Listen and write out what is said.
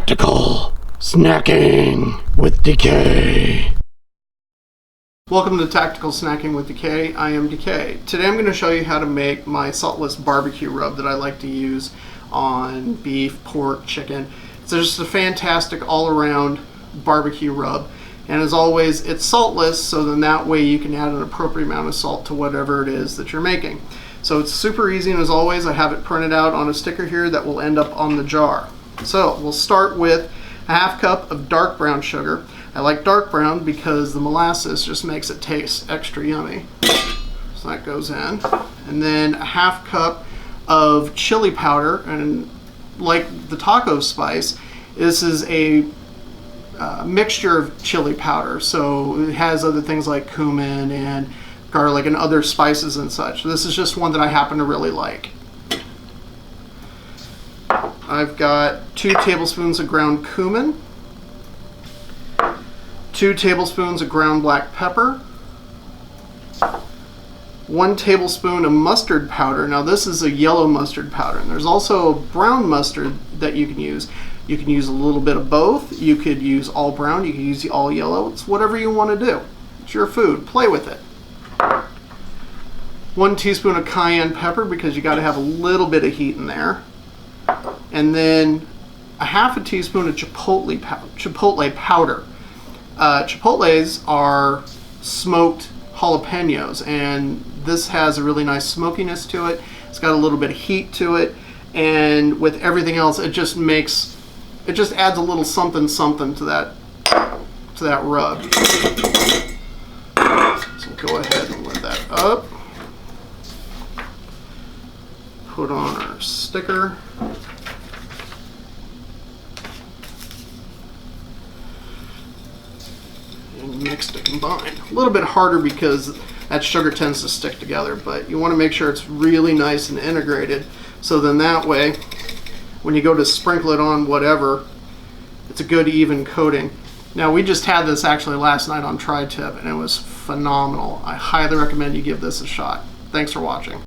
Tactical Snacking with Decay. Welcome to Tactical Snacking with Decay. I am Decay. Today I'm going to show you how to make my saltless barbecue rub that I like to use on beef, pork, chicken. It's just a fantastic all-around barbecue rub. And as always, it's saltless, so then that way you can add an appropriate amount of salt to whatever it is that you're making. So it's super easy, and as always, I have it printed out on a sticker here that will end up on the jar. So we'll start with a half cup of dark brown sugar. I like dark brown because the molasses just makes it taste extra yummy. So that goes in. And then a half cup of chili powder, and like the taco spice, this is a mixture of chili powder. So it has other things like cumin and garlic and other spices and such. This is just one that I happen to really like. I've got 2 tablespoons of ground cumin, 2 tablespoons of ground black pepper, 1 tablespoon of mustard powder. Now this is a yellow mustard powder, and there's also brown mustard that you can use. You can use a little bit of both. You could use all brown, you can use all yellow. It's whatever you want to do. It's your food. Play with it. 1 teaspoon of cayenne pepper, because you got to have a little bit of heat in there. And then a half a teaspoon of chipotle powder. Chipotles are smoked jalapenos, and this has a really nice smokiness to it. It's got a little bit of heat to it, and with everything else, it just adds a little something to that rub. So we'll go ahead and let that up. Put on our sticker. And mix to combine. A little bit harder because that sugar tends to stick together, but you want to make sure it's really nice and integrated, so then that way when you go to sprinkle it on whatever, it's a good even coating. Now we just had this actually last night on tri-tip, and it was phenomenal. I highly recommend you give this a shot. Thanks for watching.